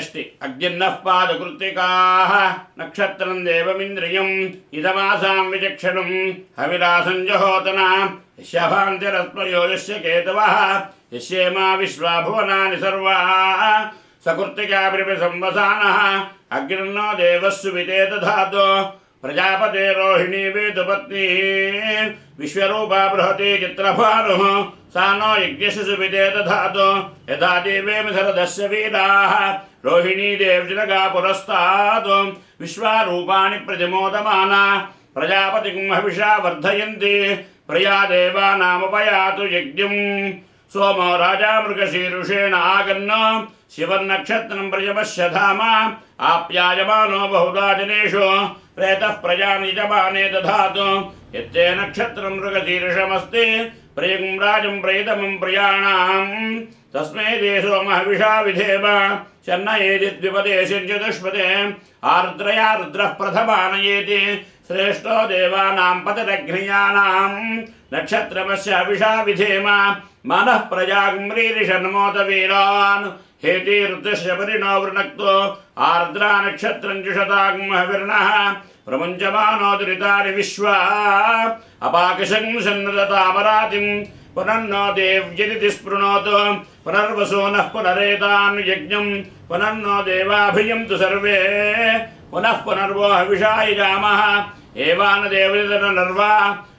షష్ఠి అగ్నిర్నః పాదకృత్తికాః నక్షత్రం దేవమింద్రియం ఇదమాసాం విచక్షణం హవిరాసం జహోతన యస్యాభాంతిరస్మయో యస్య కేతవః యస్యేమా విశ్వాభువనాని సర్వాః సకృత్తికాభిరిపి సంవసానః అగ్నిర్నో దేవస్సు వితే దధాతు ప్రజాపతే రోహిణీ వేదపత్ని విశ్వరూపా బృహతి చిత్రభానుః सा नो यज्ञस्य सुविते दधातु यथा देवेम शरदस्य वीराः रोहिणी देवजनगा पुरस्तात् विश्वारूपाणि प्रतिमोदमाना प्रजापतिं हविषा वर्धयन्ति प्रिया देवानामुपयातु यज्ञं सोमो राजा मृगशीर्षेण आगन्न शिवन्नक्षत्रं प्रजपश्य धाम आप्यायमानो बहुधा जनेषु प्रेतः प्रजां यजमाने दधातु यत्ते नक्षत्रं मृगशीर्षमस्ति प्रियं राजं प्रेतमं प्रियाणां तस्मै देशो महविषा विधेम शन्नयेदिद्विपदे चतुष्पदे आर्द्रया रुद्रः प्रथमानयेति श्रेष्ठो देवानां पतिरग्नियानां नक्षत्रमस्य हविषा विधेम मनः प्रजाग्म्रीरिषन्मोद वीरान् हेति ऋतुस्य परिणो वृणक्तो आर्द्रा नक्षत्रं जुषताग्महविर्णः प्रमुञ्चमानो दुरितानि विश्वा अपाकशं सन्नदतामरातिं पुनर्नो देव्यदिति स्पृणोतु पुनर्वसो नः पुनरेतान् यज्ञं पुनर्नो देवाभियन्तु सर्वे पुनः पुनर्वो हविषा यजामः एवान देवदनर्वा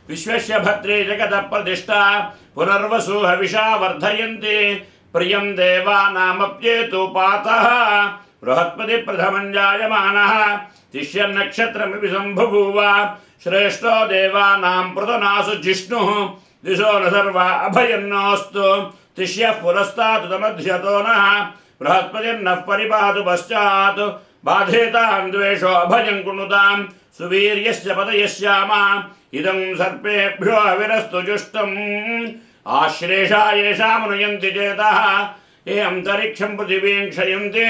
विश्वस्य भद्रे जगतः प्रतिष्ठा पुनर्वसु हविषा वर्धयन्ति प्रियं देवानामप्येतु पातः बृहस्पति प्रथमं जायमानः तिष्यन्नक्षत्रमिति सम्बभूव श्रेष्ठो देवानां पृतनासु जिष्णुः दिशो न सर्वा अभयन्नोऽस्तु तिष्यः पुरस्तात् तमध्यतो नः बृहस्पतिर्नः परिपातु पश्चात् बाधेतां द्वेषो अभयं कुनुतां सुवीर्यस्य पतयस्यामा इदं सर्पेभ्यो हविरस्तु जुष्टम् आश्लेषा येषामनुयन्ति चेतः ये अन्तरिक्षं पृथिवीं क्षयन्ति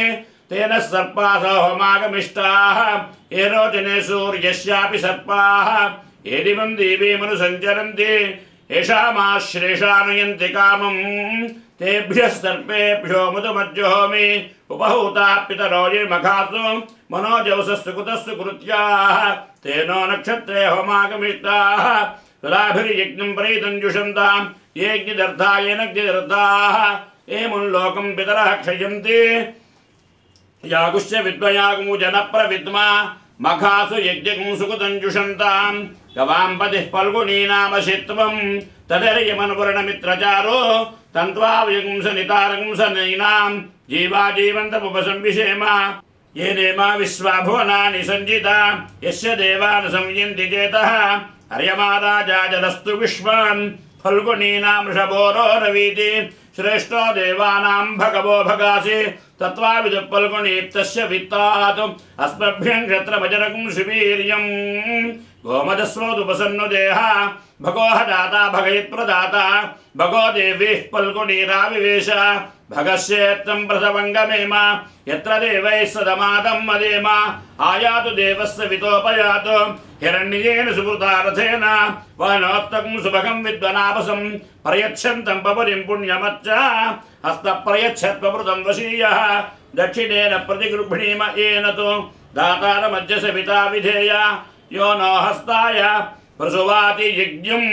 तेन सर्पाः होमागमिष्टाः ये रोचने सूर्यस्यापि सर्पाः ये दिवं दीवीमनुसञ्चरन्ति येषामाश्लेषानुयन्ति कामं तेभ्यः सर्पेभ्यो मधुमज्जुहोमि उपहूता पितरो ये मखासु मनोजवसस्तु कुतस्तु कृत्याः तेनो नक्षत्रे होमागमिष्टाः तदाभिर्यज्ञं प्रीतं जुषन्तां ये ज्ञदर्था येन ज्ञदर्थाः ये मुल्लोकं पितरः क्षयन्ति यागुश्च विद्मयागमु जनप्रविद्मा मखासु यज्ञं सुकृतं जुषन्तां गवां पतिः फल्गुनीनामशित्वं तदर्यमनुवर्णमित्रचारो तन्त्वावयगुं सनितारगुं सनैनां जीवा जीवन्तमुपसंविषेम ये नेमा विश्वाभुवनानि सञ्जिता यस्य देवान् संयन्ति चेतः अर्यमा राजा जलस्तु विश्वान् फल्गुनीनां ऋषभोरो रवीति श्रेष्ठो देवानां भगवो भगासि तत्त्वाविदुः फल्गुणीप्तस्य वित्तात् अस्मभ्यं क्षत्रमजरगुं सुवीर्यं गोमदस्वोदुपसन्नु देहा भगोह दाता भगयत्प्रदाता भगो देवीः फल्गुणीराविवेश भगस्येत्तं प्रसवङ्गमेम यत्र देवैः सदमादं मदेम आयातु देवस्य वितोपयातु हिरण्येन सुकृता रथेन वनोत्तकं सुभगं विद्वनापसं प्रयच्छन्तं पपुरिं पुण्यमच्च हस्तप्रयच्छत्वमृतं वशीयः दक्षिणेन प्रतिगृह्णीम येन तु दातारमध्यसविता विधेय यो नो हस्ताय प्रसुवाति यज्ञं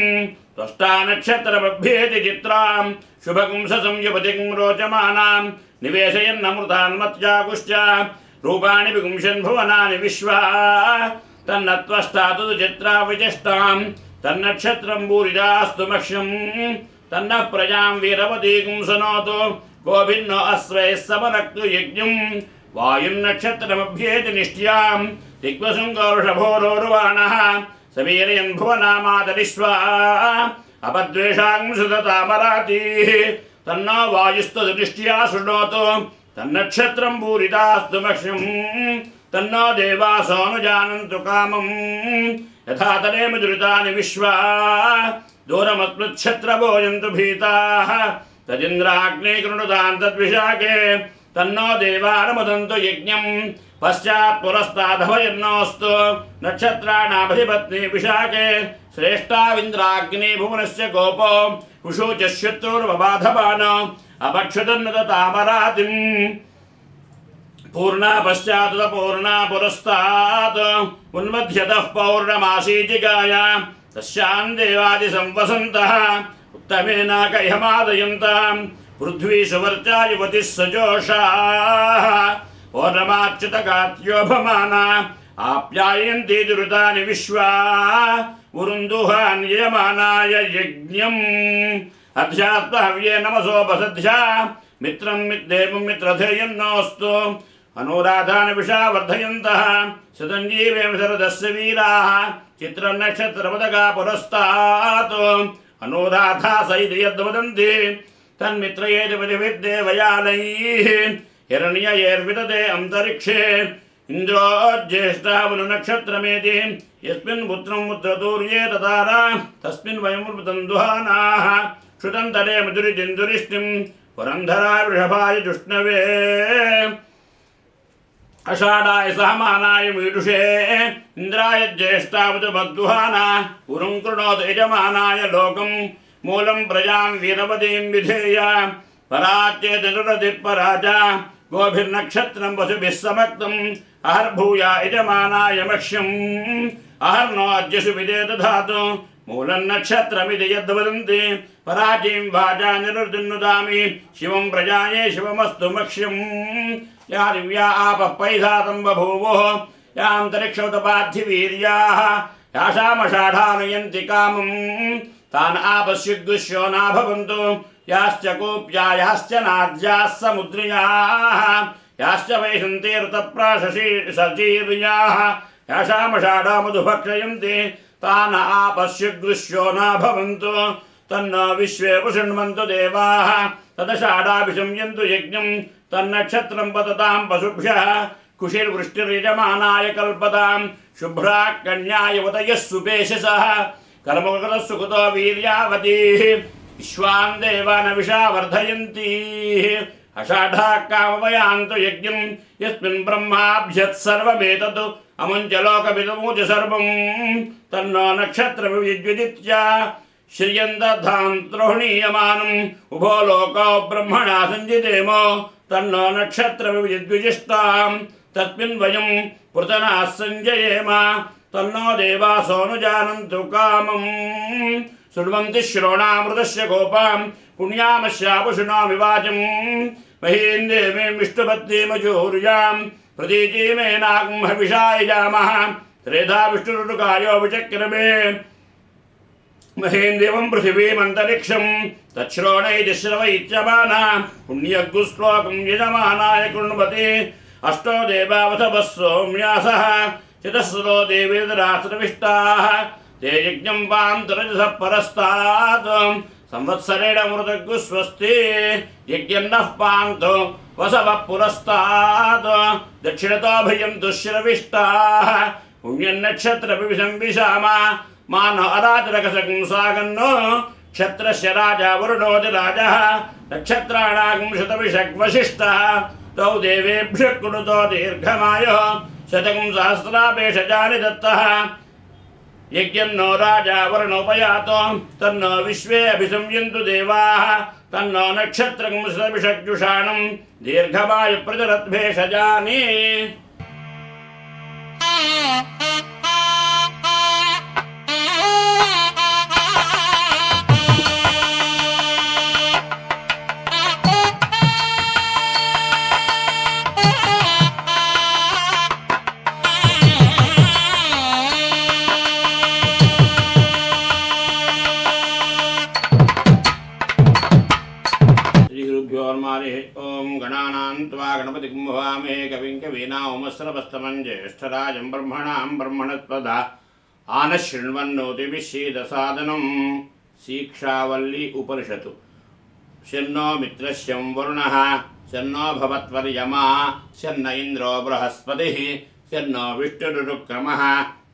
त्वष्टा नक्षत्रमभ्येति चित्रां शुभगुंसंयुपतिं रोचमानां निवेशयन्नमृतान्मत्याकुश्च रूपाणि विगुंशन् भुवनानि विश्वा तन्नत्वष्टा तु चित्रा विचष्टां तन्नक्षत्रं भूरिदास्तु मह्यं तन्नः प्रजां वीरवतीं शृणोतु गोभिन्नो अश्वैः समनक्तु यज्ञं वायुर्नक्षत्रमभ्येति निष्ट्यां दिग्वशृङ्गोर्षभोरोर्वाणः समीरयन् भुवनामातरिष्वा अपद्वेषां सुततामरातिः तन्नो वायुस्तु दृष्ट्या शृणोतु तन्नक्षत्रं भूरिदास्तु मह्यं तन्नो देवासोऽनुजानन्तु कामं यथा तरेम दुरितानि विश्वा दूरमस्मृच्छत्रभोजन्तु भीताः तदिन्द्राग्ने कृणुतां तद्विशाखे तन्नो देवानमुदन्तु यज्ञं पश्चात् पुरस्तादभयन्नोऽस्तु नक्षत्राणामधिपत्नी विशाखे श्रेष्ठाविन्द्राग्ने भुवनस्य गोपो उषूचश्युत्तोर्वबाधवान् अपक्षुतन्नततामरातिम् पूर्णा पश्चात् पूर्णा पुरस्तात् उन्मध्यतः पौर्णमासीचिकाय तस्यां देवादिसंवसन्तः उत्तमेन कह्यमादयन्तां पृथ्वी सुवर्चा युवतिः सजोषाः पौर्णमाच्युतकात्योभमाना आप्यायन्ति दुरितानि विश्वा उरुन्दुहान् यजमानाय यज्ञम् अध्यात्महव्ये नमसोपसध्या मित्रं देवं मित्रधेयन्नोऽस्तु अनुराधान् विषा वर्धयन्तः शतञ्जीवेम शरदस्य वीराः चित्रनक्षत्रपदका पुरस्तात् अनुराधा सैति यद्वदन्ति तन्मित्रयेतिपतिभिर्देवयालैः हिरण्ययैर्विदते अन्तरिक्षे इन्द्रो ज्येष्ठावनुनक्षत्रमेति यस्मिन् पुत्रं पुत्रतूर्ये ततारा तस्मिन् वयमृतं दुहानाः श्रुतं तरे मधुरिजिन्दुरिष्टिं पुरन्धराय वृषभाय जुष्णवे अषाढाय सहमानाय मीडुषे इन्द्राय ज्येष्ठावतुमद्दुहाना पुरुं कृणोतु यजमानाय लोकं मूलं प्रजां वीरवतीं विधेय पराच्येतिरुरधिपराजा गोभिर्नक्षत्रं वसुभिः समक्तम् अहर्भूया यजमानाय मक्ष्यम् अहर्नो अद्यसु विदे दधातु मूलन्नक्षत्रमिति यद्वदन्ति पराचीं वाचा निरुद्नुदामि शिवं प्रजाये शिवमस्तु मक्ष्यम् या दिव्या आपः पैधातं बभूवुः यान्तरिक्षोतपार्थिवीर्याः यासामषाढानयन्ति कामम् तान् आपस्युद्गुष्यो न भवन्तु याश्च कूप्या याश्च नाद्याः समुद्रियाः याश्च वैशन्ति ऋतप्राशशीर्याः यासामषाढामधुभक्षयन्ति तान् आपस्युद्गुष्यो न भवन्तु तन्नो विश्वे पुषण्वन्तु देवाः तदषाढाभिशंयन्तु यज्ञं तन्नक्षत्रं पततां पशुभ्यः कुशिर्वृष्टिर्यजमानाय कल्पतां शुभ्रा कन्या युवतयः सुपेशसः कर्मकृतः सुकृतो वीर्यावतीः विश्वान् देवान् विषा वर्धयन्तीः अषाढा कामवयान्तु यज्ञं यस्मिन् ब्रह्माभ्यत्सर्वमेतत् अमुञ्चलोकमिदमुच सर्वं तन्नो नक्षत्रविद्युदित्य श्रियन्दधां द्रोहणीयमानम् उभो लोको ब्रह्मणा सञ्जितेम तन्नो नक्षत्रविद्युजिष्टां तस्मिन् वयं पृतनाः सञ्जयेम तन्नो देवासोऽनुजानन्तु कामम् शृण्वन्ति श्रोणामृतस्य गोपां पुण्यामस्यापुषुणामि वाचम् महीं देवीं विष्णुपत्नीमजूर्यां प्रतीचीमेनागं हविषाय जामः त्रेधा विष्णुरुकायो विचक्रमे महीं देवं पृथिवीमन्तरिक्षं तच्छ्रोणैतिश्रवैत्यमाना पुण्यगुश्लोकं यजमानाय कृण्वते अष्टो देवावसवः सौम्यासः चितस्रो देवेन्द्राश्रविष्टाः ते यज्ञं पान्तरजसः परस्तात् संवत्सरेण मृतग्गु स्वस्ति यज्ञन्नः पान्तो वसवः पुरस्तात् दक्षिणतो भयन्तु श्रविष्टाः पुण्यन्नक्षत्रविशंविशामा मान अराजरकसकं सागन्नो क्षत्रस्य राजा वरुणोऽधिराजः नक्षत्राणां शतविषग्वसिष्ठः तौ देवेभ्यः कुरुतो दीर्घमायुः शतकं सहस्रापेशजानि दत्तः यज्ञन्नो राजा वरुणोपयातो तन्नो विश्वे अभिसंयन्तु देवाः तन्नो नक्षत्रं शतविषग्जुषाणं दीर्घमायुप्रजरद्भेषजानि ओम गणानां त्वा गणपतिं भवामहे कविं कवीनामुमस्रवस्तमं ज्येष्ठराजं ब्रह्मणां ब्रह्मणस्पदा आनः शृण्वन्नोतिभिश्चेदसादनं शिक्षावल्ली उपनिषत् शन्नो मित्रस्यं वरुणः शन्नो भवत्वर्यमा शन्न इन्द्रो बृहस्पतिः शन्नो विष्णुरुक्रमः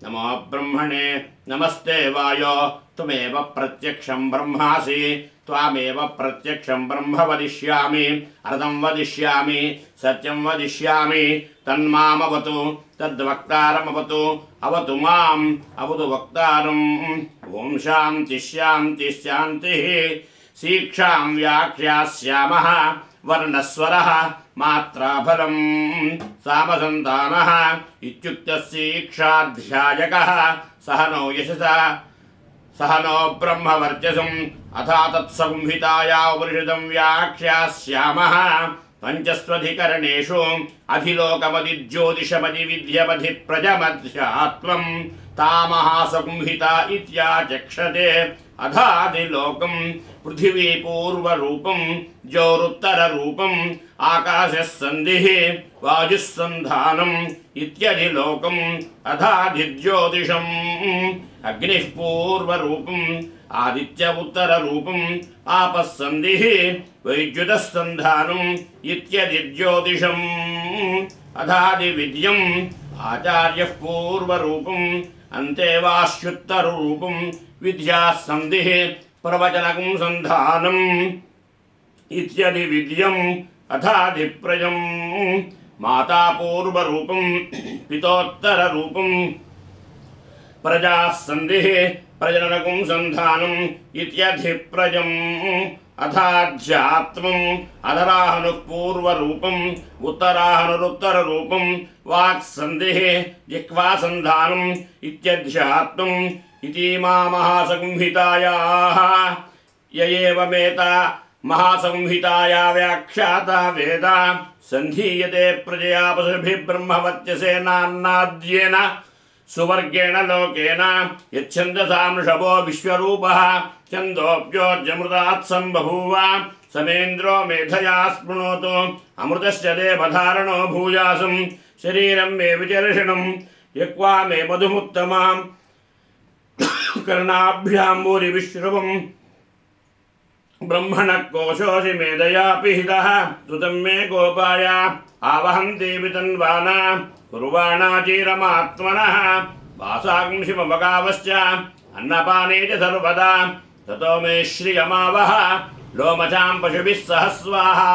नमो ब्रह्मणे नमस्ते वायो त्वमेव प्रत्यक्षं ब्रह्मासि त्वामेव प्रत्यक्षं ब्रह्म वदिष्यामि अर्थं वदिष्यामि सत्यं वदिष्यामि तन्मामवतु तद्वक्तारमवतु अवतु माम् अवतु वक्तारम् ॐ शान्तिः शान्तिः शान्तिः शिक्षां व्याख्यास्यामः वर्णस्वरः मात्राफलं सामसन्तानः इत्युक्तस्यैक्षाध्यायकः सह नो यशसा सह नो ब्रह्मवर्चसम् अथा तत्संहिताया उपनिषदं व्याख्यास्यामः पंचस्वधिकरणेषु अधिलोकमधिज्योतिषमधिविद्यमधिप्रजमध्यात्मं ता महासंहिता इत्याचक्षते अधादिलोकं पृथिवी पूर्वरूपं ज्योरुत्तररूपम् आकाशः सन्धिः वायुः सन्धानम् इत्यधिलोकम् अधादिज्योतिषम् अग्निः पूर्वरूपम् आदित्य उत्तररूपम् आपः सन्धिः वैद्युतः सन्धानम् इत्यधिज्योतिषम् अधादिविद्यम् आचार्यः पूर्वरूपम् अन्तेवाश्युत्तररूपम् विद्याः सन्धिः प्रवचनकं सन्धानम् इत्यधिविद्यम् अथाधिप्रजम् माता पूर्वरूपम् पितोत्तररूपम् प्रजाः सन्धिः प्रजनकं सन्धानम् इत्यधिप्रजम् अथाध्यात्मम् अधराहनुः पूर्वरूपम् उत्तराहनुरुत्तररूपम् वाक्सन्धिः जिह्वासन्धानम् इत्यध्यात्मम् इतीमा महासंहितायाः य एवमेता महासंहिताया व्याख्याता वेदा सन्धीयते प्रजया पशुभिः ब्रह्मवत्यसेनान्नाद्येन सुवर्गेण लोकेन यच्छन्दसा मृषभो विश्वरूपः छन्दोऽप्योऽजमृतात् सम्बभूव समेन्द्रो मेधया स्पृणोतु अमृतश्च देवधारणो भूयासं शरीरं मे विचर्षणं यक्वा मे मधुमुत्तमां कर्णाभ्यां भूरिविश्रुवम् ब्रह्मणः कोशोऽसि मेधया पिहितः सुतं मे गोपाय आवहन्ति वितन्वाना कुर्वाणा चीरमात्मनः वासागं शिवमगावश्च अन्नपाने च सर्वदा ततो मे श्रियमावह लोमचां पशुभिः सह स्वाहा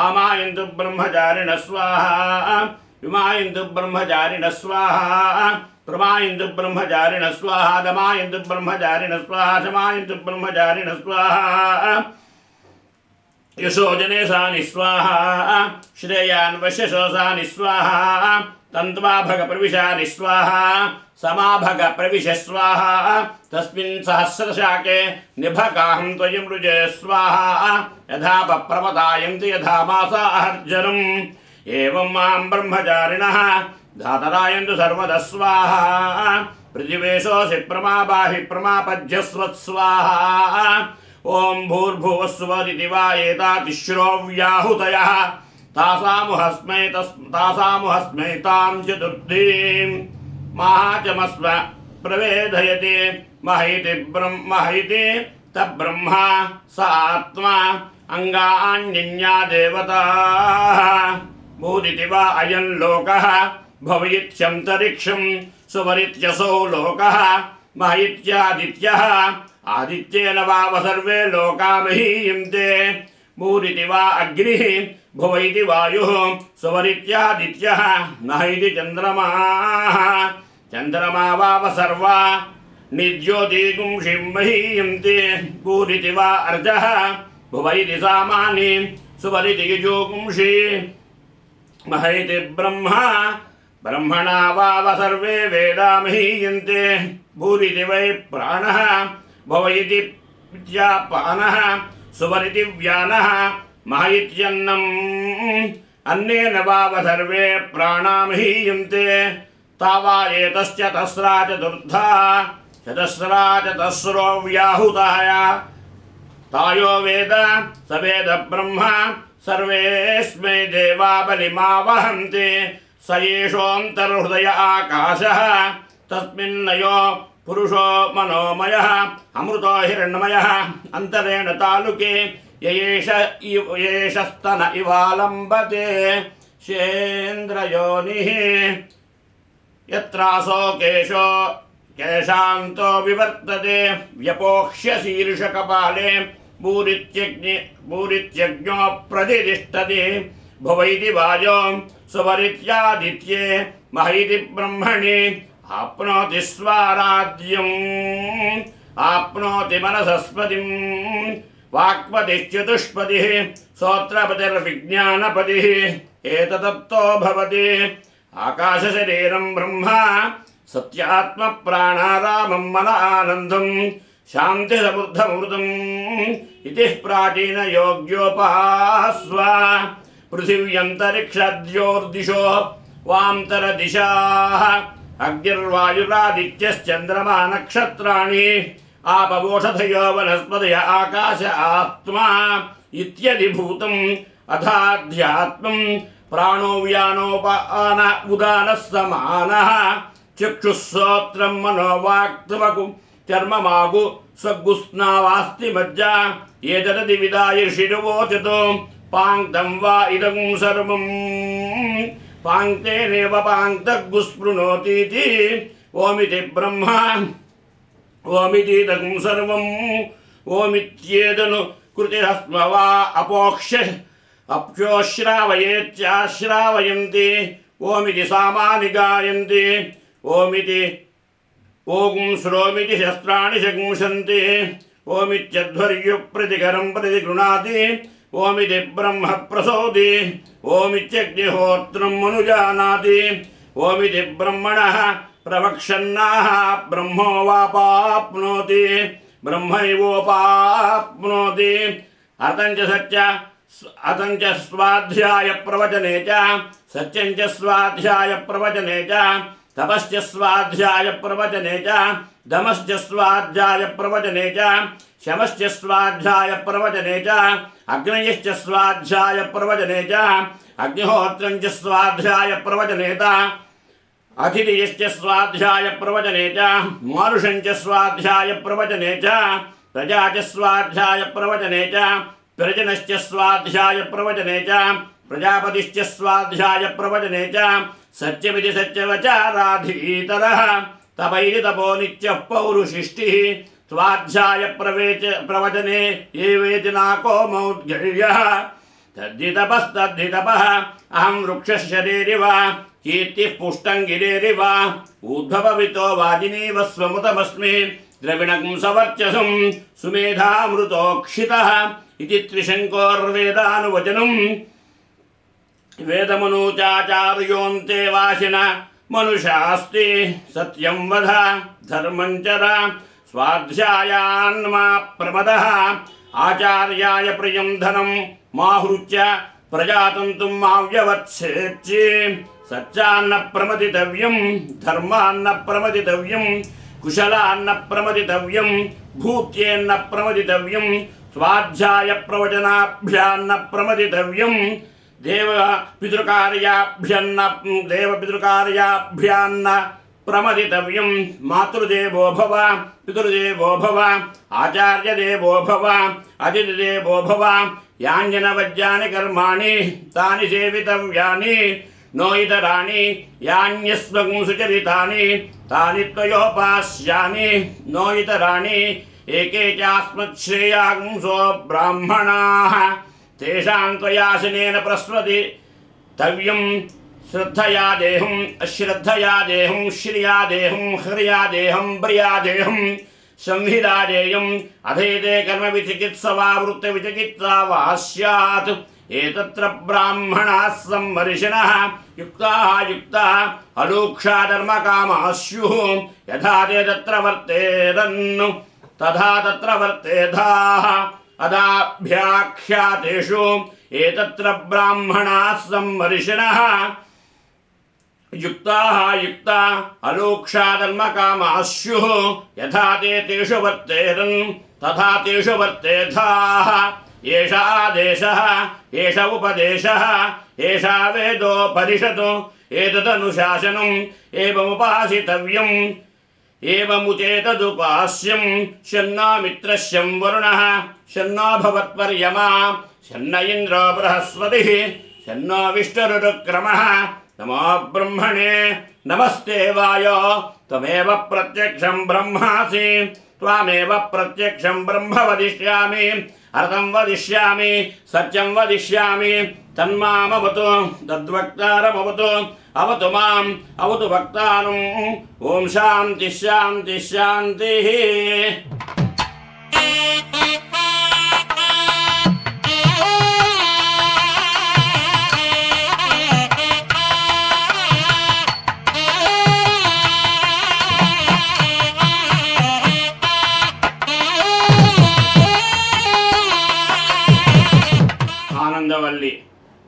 आमायन्तु ब्रह्मचारिणः स्वाहा विमायन्तु ब्रह्मचारिणः स्वाहा प्रमायन्तु ब्रह्मचारिणः स्वाहा दमायन्तु ब्रह्मचारिणः स्वाहा शमायन्तु ब्रह्मचारिणः स्वाहा यशोजने सा निस्वाहा श्रेयान्वश्यशो सा निस्वाहा तन्त्वा भग प्रविशा निस्वाहा समाभग प्रविश स्वाहा तस्मिन् सहस्रशाके निभकाहं त्वयमृजे स्वाहा यथा पप्रपदायन्ति यथा मासा अर्जनम् एवं मां ब्रह्मचारिणः धातरायन्तु सर्वदा स्वाहा पृथिवेशोऽसि प्रमाबाहि प्रमापज्यस्वत्स्वाहा ओं भूर्भुवस्सुवरिति वा एतातिश्रो व्याहुतयः तासामुहस्मै तां चतुर्थीं महाचमस्व प्रवेदयति महिति तब्रह्मा स आत्मा अङ्गान्यन्या देवताः भूरिति वा अयं लोकः भवयित्यन्तरिक्षं सुवरित्यसौ लोकः महित्यादित्यः आदित्येन वाव सर्वे लोका महीयन्ते भूरिति वा अग्निः भुव इति वायुः सुवरित्यादित्यः नः इति चन्द्रमाः चन्द्रमा वाव सर्वा निज्योतिगुंषिं महीयन्ते भूरिति वा अर्जः भुव इति सामानि सुवरिति यजोगुंषि मह इति ब्रह्मा ब्रह्मणा वाव सर्वे वेदा महीयन्ते भूरिति वै प्राणः भव इति विद्यापानः सुवरिति व्यानः मह इत्यन्नम् अन्नेन वाव सर्वे प्राणा महीयन्ते तावा एतश्च तस्रा चतुर्था चतस्रा चतस्रो व्याहुताय तायो वेद स वेद ब्रह्म सर्वेऽस्मै देवा बलिमावहन्ति स एषोऽन्तर्हृदय आकाशः तस्मिन्नयो पुरुषो मनोमयः अमृतो हिरण्मयः अन्तरेण तालुके येष स्तन इवालम्बते शेन्द्रयोनिः यत्रासो केशो केशान्तो विवर्तते व्यपोक्ष्य शीर्षकपाले भूरित्यग्नो प्रतिष्ठति भुव इति वायो सुवरित्यादित्ये मह इति ब्रह्मणि आप्नोति स्वाराध्यम् आप्नोति मनसस्पतिम् वाक्पतिश्चतुष्पतिः श्रोत्रपतिर्विज्ञानपतिः एतदत्तो भवति आकाशशरीरं ब्रह्मा सत्यात्मप्राणारामं मन आनन्दं शान्तिसमृद्धमृतम् इति प्राचीनयोग्योपास्व पृथिव्यन्तरिक्षद्योर्दिशो वान्तरदिशाः अग्निर्वायुरादित्यश्चन्द्रमा नक्षत्राणि आपवोषधयो वनस्पतय आकाश आत्मा इत्यधिभूतम् अथाध्यात्मं प्राणो व्यानोपान उदानः समानः चक्षुश्रोत्रं मनोवाक्त्वकु चर्ममागु स्वगुस्नावास्ति मज्जा एतदि विदाय शिरुवोचतो पाङ्क्तं वा इदं सर्वम् पाङ्क्तेनेव पाङ्क्तगुस्पृणोतीति ओमिति ब्रह्मा ओमितीदं सर्वम् ओमित्येदनु कृतिरस्म वा अपोक्ष्य अप्योश्रावयेत्याश्रावयन्ति ओमिति सामानि गायन्ति ओमिति ओं श्रोमिति शस्त्राणि शंसन्ति ओमित्यध्वर्युप्रतिकरं प्रतिगृणाति ओमिति ब्रह्म प्रसोदि ओमित्यग्निहोत्रं मनुजानाति ओमिति ब्रह्मणः प्रवक्षन्नाः ब्रह्मोवापाप्नोति ब्रह्मैवोपाप्नोति अतं च स्वाध्याय प्रवचने च सत्यं च स्वाध्याय प्रवचने च तपश्च स्वाध्याय प्रवचने च दमश्च स्वाध्याय प्रवचने च शमश्च स्वाध्याय प्रवचने च अग्नयश्च स्वाध्याय प्रवचने च अग्निहोत्रं च स्वाध्याय प्रवचने च अतिथियश्च स्वाध्याय प्रवचने च मानुषं च स्वाध्याय प्रवचने च प्रजा च स्वाध्याय प्रवचने च प्रजनश्च स्वाध्याय प्रवचने च प्रजापतिश्च स्वाध्याय प्रवचने च सत्यमिति सत्यवचाराधीतरः तपैरि तपो नित्यः पौरुषिष्टिः स्वाध्याय प्रवचने एवेति नाको मौद्गल्यः तद्धितपस्तद्धितपः अहं वृक्षशरीरिव कीर्तिः पुष्टं गिरेरिव ऊर्ध्वपवितो वाजिनीव स्वमुतमस्मि द्रविणं सवर्चसं सुमेधामृतोक्षितः इति त्रिशङ्कोर्वेदानुवचनम् वेदमनूचाचार्योऽन्ते वासिन मनुषास्ति सत्यं वद धर्मं चर स्वाध्यायान्मा प्रमदः आचार्याय प्रियं धनं माहृत्य प्रजातन्तुं माव्यवत्सेच्चि सच्चान्न प्रमदितव्यं धर्मान्न प्रमदितव्यं कुशलान्न प्रमदितव्यं भूत्येन्न प्रमदितव्यं स्वाध्याय प्रवचनाभ्यान्न प्रमदितव्यं देवपितृकार्याभ्यान्न प्रमदितव्यं मातृदेवो भव पितृदेवो भव आचार्यदेवो भव अतिथिदेवो भव यान्यनवज्यानि कर्माणि तानि सेवितव्यानि नो इतराणि यान्यस्वं सुचरितानि तानि त्वयोपास्यानि नो इतराणि एके चास्मच्छ्रेयागुंसो ब्राह्मणाः तेषां त्वयासनेन प्रस्वति तव्यं श्रद्धया देहम् अश्रद्धया देहं श्रिया देहं ह्रिया देहं प्रिया देहं संहिता देयम् अधेते कर्मविचिकित्सवा वृत्तविचिकित्सा वा स्यात् एतत्र ब्राह्मणाः सम्मर्षिणः युक्ताः अलूक्षा धर्मकामाः स्युः यथा ते तत्र वर्तेरन् तथा तत्र वर्तेधाः अदाभ्याख्यातेषु एतत्र ब्राह्मणाः सम्मर्षिणः युक्ताः अलूक्षा धर्मकामाः स्युः यथा ते तेषु वर्तेरन् तथा तेषु वर्तेधाः एषा आदेशः एष उपदेशः एषा वेदोपनिषत् एतदनुशासनम् एवमुपासितव्यम् एवमुचेतदुपास्यं शन्नो मित्रस्यं वरुणः शन्नो भवत्वर्यमा शन्न इन्द्रो बृहस्पतिः शन्नो विष्णुरुक्रमः नमो ब्रह्मणे नमस्ते वायो त्वमेव प्रत्यक्षं ब्रह्मासि त्वामेव प्रत्यक्षं ब्रह्म वदिष्यामि अर्थं वदिष्यामि सत्यं वदिष्यामि तन्मामवतु तद्वक्तारमवतु अवतु माम् अवतु वक्तारम् ओम शान्ति शान्ति शान्तिः।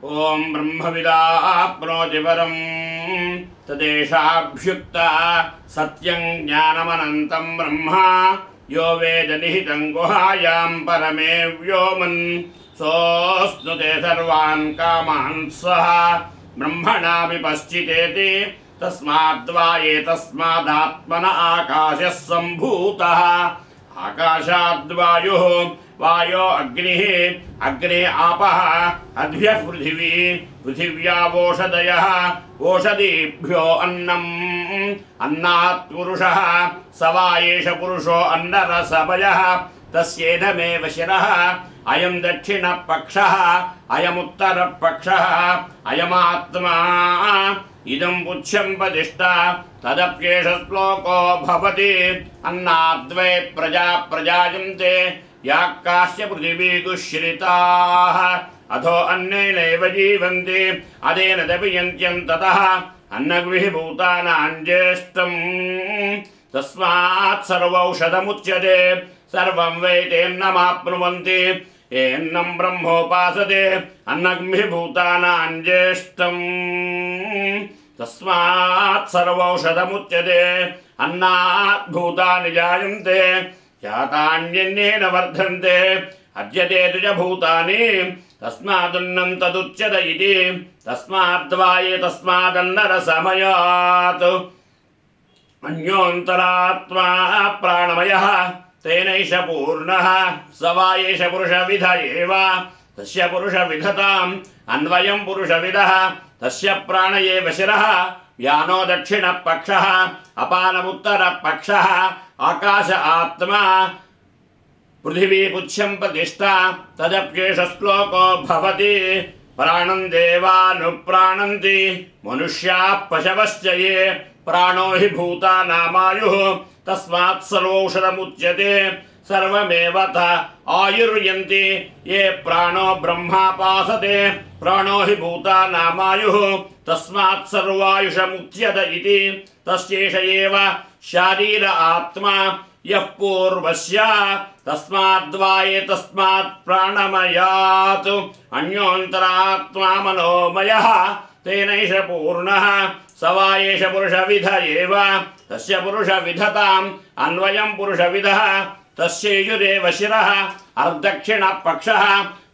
ओम ब्रह्मविदाप्नोति परं तदेशाभ्युक्ता सत्यं ज्ञानमनन्तं ब्रह्मा यो वेद निहितं गुहायां परमे व्योमन् सोऽश्नुते सर्वान् कामान् सः ब्रह्मणा विपश्चितेति तस्माद्वा एतस्मादात्मन आकाशः सम्भूतः आकाशाद्वायुः वायो अग्निः अग्ने आपः अद्भ्यः पृथिवी पृथिव्यावोषधयः ओषधीभ्यो अन्नम् अन्नात् पुरुषः स वा एष पुरुषो अन्नरसमयः तस्येदमेव शिरः अयं दक्षिणपक्षः अयमुत्तरपक्षः अयमात्मा इदं पुच्छं प्रतिष्ठा तदप्येष श्लोको भवति अन्नाद्वै प्रजा प्रजायन्ते याक्काश्च पृथिवी दुश्रिताः अथो अन्नेनैव जीवन्ति अदेन दपियन्त्यन्ततः अन्नग्भिः भूतानां ज्येष्ठम् तस्मात् सर्वौषधमुच्यते सर्वं वै तेन्नमाप्नुवन्ति येन्नं ब्रह्मोपासते अन्नग्भिः भूतानां ज्येष्ठम् तस्मात् सर्वौषधमुच्यते अन्नात् भूतानि जायन्ते जातान्यन्येन वर्धन्ते अद्यते तुज भूतानि तस्मादन्नं तदुच्यत इति तस्माद्वा एतस्मादन्नरसमयात् अन्योऽन्तरात्मा प्राणमयः तेनैष पूर्णः स वा एष पुरुषविध एव तस्य पुरुषविधताम् अन्वयं पुरुषविदः तस्य प्राण एव शिरः व्यानो दक्षिणपक्षः अपानमुत्तरपक्षः आकाश आत्मा पृथिवी पुच्छं प्रतिष्ठा तदप्येष श्लोको भवति प्राणं देवानुप्राणन्ति मनुष्याः पशवश्च ये प्राणो हि भूतानामायुः तस्मात् सर्वौषधमुच्यते सर्वमेवथ आयुर्यन्ति ये प्राणो ब्रह्मापासते प्राणो हि भूतानामायुः तस्मात् सर्वायुषमुच्यत इति तस्यैष एव शारीर आत्मा यः पूर्वस्य तस्माद्वा एतस्मात् प्राणमयात् अन्योऽन्तरात्मा मनोमयः तेनैष पूर्णः स वा एष पुरुषविध एव तस्य पुरुषविधताम् अन्वयं पुरुषविदः तस्यैजुरेव शिरः अर्धदक्षिणपक्षः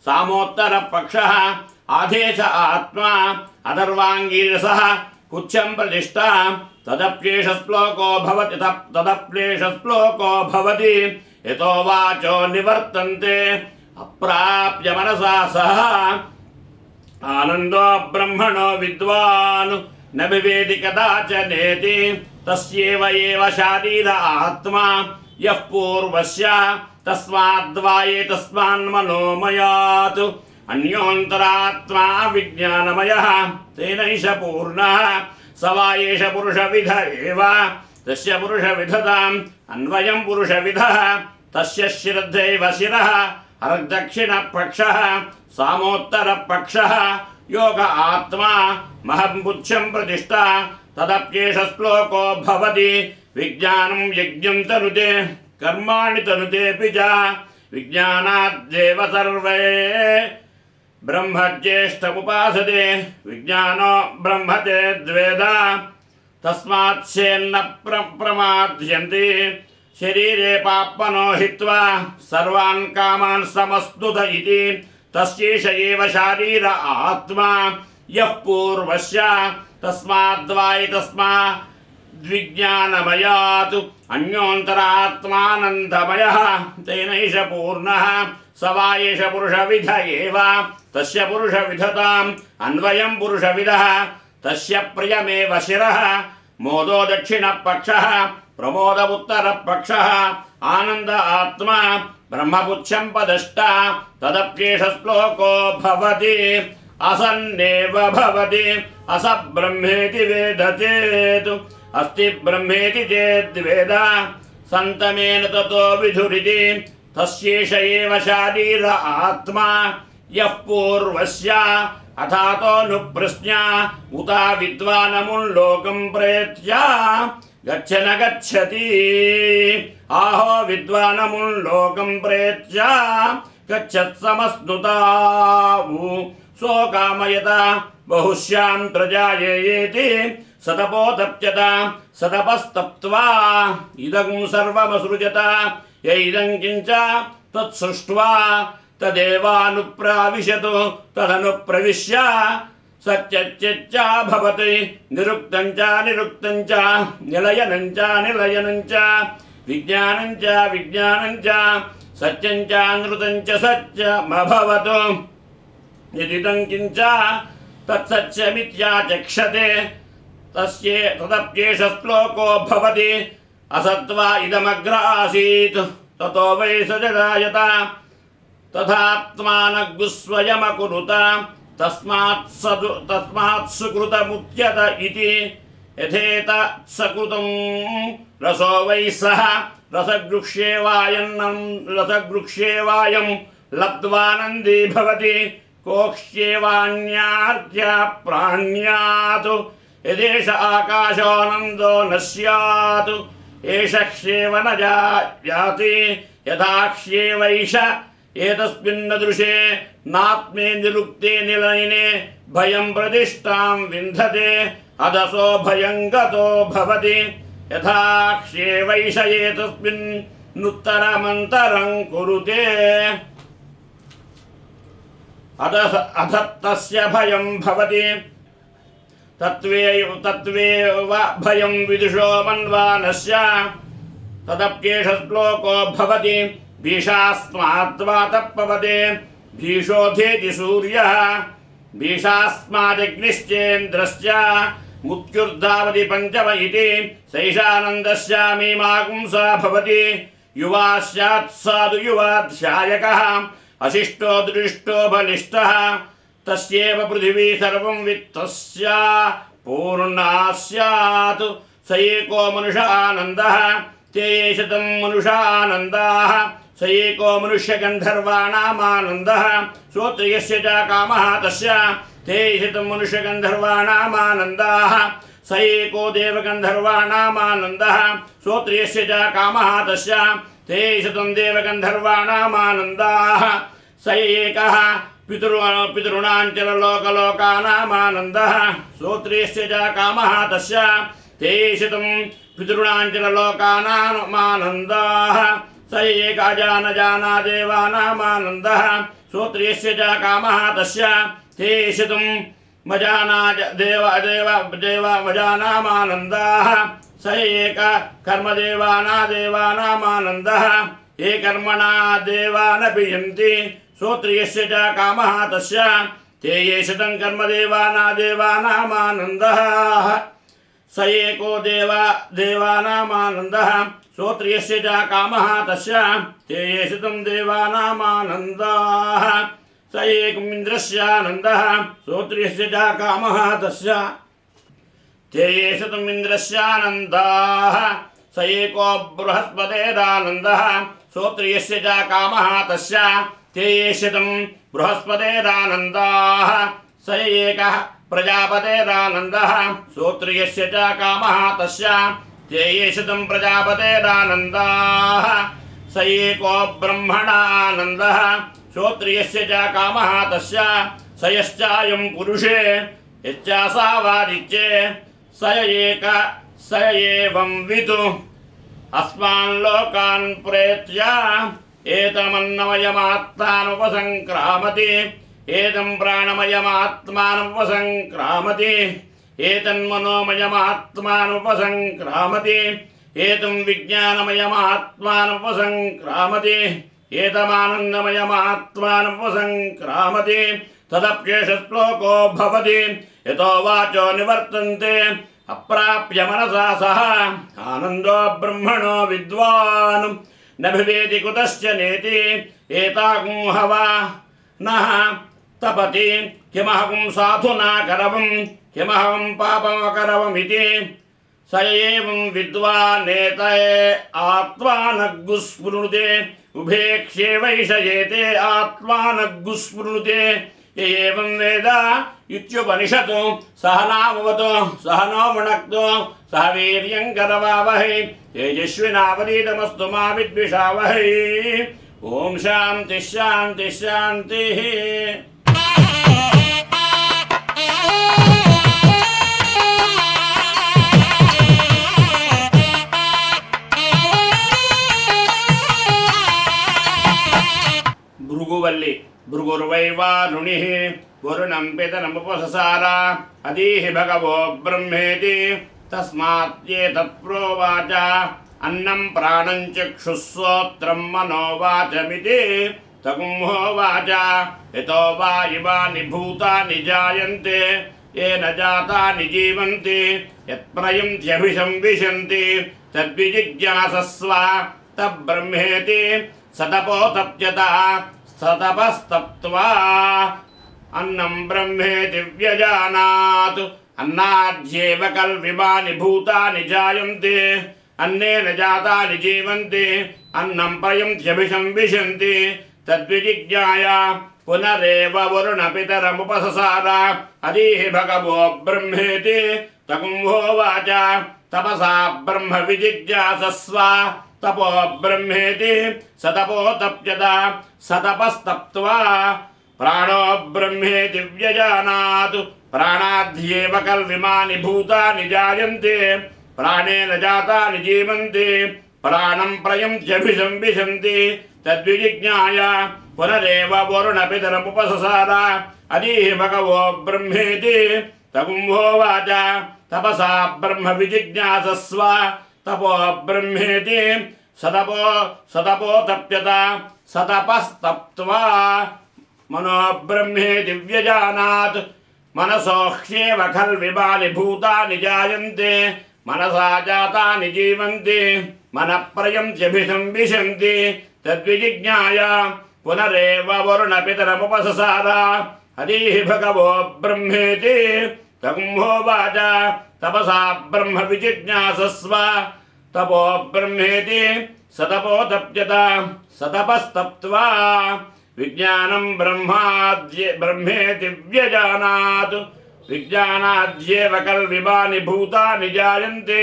सामोत्तरपक्षः आधेश आत्मा अधर्वाङ्गीरसः पुच्छं प्रतिष्ठा तदप्येष श्लोको भवति तदप्येष श्लोको भवति यतो वाचो निवर्तन्ते अप्राप्य मनसा सह आनन्दो ब्रह्मणो विद्वान् न विवेदि कदाचनेति तस्यैव एव शारीर आत्मा यः पूर्वस्य तस्माद्वा एतस्मान्मनोमयात् अन्योऽन्तरात्मा विज्ञानमयः तेनैष पूर्णः स वा एष पुरुषविध एव तस्य पुरुषविधताम् अन्वयं पुरुषविधः तस्य श्रद्धैव शिरः अर्धदक्षिणपक्षः सामोत्तरपक्षः योग आत्मा महम्बुच्छं प्रतिष्ठा तदप्येष श्लोको भवति विज्ञानं यज्ञं तनुते कर्माणि तनुतेऽपि च विज्ञानाद्देव सर्वे ब्रह्मज्येष्ठमुपासते विज्ञानो ब्रह्मते द्वेदा तस्मात् सेन्न प्रमाद्यन्ति शरीरे पाप्मनो हित्वा सर्वान् कामान् समस्तुत इति तस्यैष एव शारीर आत्मा यः पूर्वस्य तस्माद्वा एतस्माद्विज्ञानमयात् अन्योऽन्तरात्मानन्दमयः तेनैष पूर्णः स वा एष पुरुषविध एव तस्य पुरुषविधताम् अन्वयं पुरुषविदः तस्य प्रियमेव शिरः मोदो दक्षिणपक्षः प्रमोद उत्तरपक्षः आनन्द आत्मा ब्रह्मपुच्छं पदष्टा तदप्येष श्लोको भवति असन्नेव भवति अस ब्रह्मेति वेद चेत् अस्ति ब्रह्मेति चेद्वेद सन्तमेन ततो विधुरिति तस्यैष एव शारीर आत्मा यः पूर्वस्य अथातो नुप्रश्ना उता विद्वानमुल्लोकं प्रेत्य गच्छ न गच्छति आहो विद्वानमुल्लोकं प्रेत्य गच्छत् समस्नुता सोकामयत बहुश्यां प्रजायेति सतपोतप्यत सतपस्तप्त्वा इदं सर्वमसृजत य इदं किञ्च तत्सृष्ट्वा तदेवानुप्राविशतु तदनुप्रविश्य सत्यच्च भवति निरुक्तं च निरुक्तं च निलयनं च निलयनं च विज्ञानं च विज्ञानं च सत्यं च नृतं च सत्यमभवतु यदिदं किञ्च तत्सत्यमित्याचक्षते तदप्येष श्लोको भवति असत्वा इदमग्र आसीत् ततो वै स जगायत तथात्मानगुस्वयमकुरुत तस्मात् सुकृतमुच्यत इति यथेत सकृतं रसो वै सः रसगृक्ष्येवायं लब्ध्वानन्दी भवति कोक्ष्येवान्यार्त्या प्राण्यात् यदेष आकाशोऽनन्दो न स्यात् एष ह्येव न जायाति यथाक्ष्येवैष एतस्मिन्नदृशे नात्मे निरुक्ते निलयने भयं प्रतिष्ठां विन्धते अदसो भयं गतो भवति यथाक्ष्येवैष एतस्मिन्नुत्तरमन्तरं कुरुते अधत्तस्य भयं भवति तत्त्वेव भयं विदुषो मन्वानस्य तदप्येष श्लोको भवति भीषास्माद्वातपवते भीषोधेति सूर्यः भीषास्मादग्निश्चेन्द्रश्च मृत्युर्धावति पञ्चम इति सैषानन्दस्यामीमागुंसा भवति युवा स्यात् साधु युवाध्यायकः अशिष्टो दृष्टो बलिष्ठः तस्यैव पृथिवी सर्वं वित्तस्य पूर्णा स्यात् स एको मनुष्य आनन्दः ते शतं मनुष्य आनन्दाः स एको मनुष्यगन्धर्वाणामानन्दः श्रोत्रियस्य च कामः तस्य ते शतं मनुष्यगन्धर्वाणामानन्दाः स एको देवगन्धर्वाणामानन्दः श्रोत्रियस्य च कामः तस्य ते शतं देवगन्धर्वाणामानन्दाः स एकः पितॄणाञ्चललोकलोकानामानन्दः श्रोत्रियस्य च कामः तस्य ते शतं पितॄणाञ्चललोकानामानन्दाः स एक अजानजानादेवानामानन्दः श्रोत्रियस्य च कामः तस्य ते शतं मजानादेवानामानन्दाः स एक कर्मदेवानादेवानामानन्दः ये कर्मणा देवानभियन्ति श्रोत्रियस्य च कामः तस्य ते ये शतं कर्मदेवानादेवानामानन्दः स एको देवानामानन्दः श्रोत्रियस्य च कामः तस्य ते ये शतं देवानामानन्दाः स एकमिन्द्रस्यानन्दः श्रोत्रियस्य च कामः तस्य ते ये शतं इन्द्रस्यानन्दाः स एको बृहस्पतेरानन्दः श्रोत्रियस्य च कामः तस्य ते ये शतं बृहस्पतेरानन्दाः स एकः प्रजापतेरानन्दः श्रोत्रियस्य च कामः तस्य ते ये शतं प्रजापतेरानन्दाः स एको ब्रह्मणानन्दः श्रोत्रियस्य च कामः तस्य स यश्चायं पुरुषे यश्चासावादित्ये स एवं विदु अस्मान् लोकान् प्रेत्य एतमन्नमयमात्मानुपसङ्क्रामति एतं प्राणमयमात्मानुपसङ्क्रामति एतन्मनोमयमात्मानुपसङ्क्रामति एतं विज्ञानमयमात्मानुपसङ्क्रामति एतमानन्दमयमात्मानुपसङ्क्रामति तदप्येष श्लोको भवति यतो वाचो निवर्तन्ते अप्राप्य मनसा सह आनन्दो ब्रह्मणो विद्वान् न भिवेति कुतश्च नेति एतागुं हवा नः तपति किमहं साधुना करवं किमहं पापमकरवमिति स एवं विद्वानेतये आत्मानग्गुस्मृते उभेक्ष्येवैषयेते आत्मानग्गुस्मृते य एवं वेद इत्युपनिषत् सह नामवतु सह नो भुनक्तु सह वीर्यं करवावहै तेजस्विनावधीतमस्तु मा विद्विषावहै। ओम शांति शांति शांति। भृगुर्वै वारुणिः वरुणं पितरमुपससार अदीहि भगवो ब्रह्मेति तस्मात् प्रोवाच अन्नं प्राणं चक्षुश्रोत्रं मनोवाचमिति तगुंहोवाच यतो वा इमानि भूतानि जायन्ते येन जातानि जीवन्ति यत्प्रयन्त्यभिसंविशन्ति तद्विजिज्ञासस्व तब्ब्रह्मेति सतपोतप्यता सतपस्तप्त्वा अन्नं ब्रह्मेति व्यजानात् अन्नाद्येव कल्विमानि भूतानि जायन्ते अन्नेन जातानि जीवन्ति अन्नं प्रयन्त्यभिसंविशन्ति तद्विजिज्ञाय पुनरेव वरुणपितरमुपससार अदीहि भगवो ब्रह्मेति तगुंहोवाच तपसा ब्रह्म विजिज्ञासस्व तपो ब्रह्मेति सतपोतप्यता सतपस्तप्त्वा प्राणो ब्रह्मेति व्यजानात् प्राणाद्येव कल्विमानि भूतानि जायन्ते प्राणेन जातानि जीवन्ति प्राणं प्रयन्त्यभिसंविशन्ति तद्विजिज्ञाय पुनरेव वरुणपितरमुपससार अदीहि भगवो ब्रह्मेति तगुंहोवाच तपसा ब्रह्म विजिज्ञासस्व तपो ब्रह्मेति सतपोतप्यता सतपस्तप्त्वा मनो ब्रह्मेति व्यजानात् मनसोह्येव खल्विमानि भूतानि जायन्ते मनसा जातानि जीवन्ति मनःप्रयन्त्यभिसंविशन्ति तद्विजिज्ञाय पुनरेव वरुणपितरमुपससार अदीहि भगवो ब्रह्मेति तगुंहोवाच तपसा ब्रह्म विजिज्ञासस्व तपो ब्रह्मेति सतपोतप्यता सतपस्तप्त्वा विज्ञानं ब्रह्मेति व्यजानात् विज्ञानाद्येव कल्विमानि भूतानि जायन्ते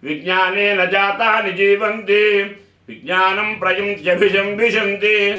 विज्ञानेन जातानि जीवन्ति विज्ञानं प्रयन्त्यभिसंविशन्ति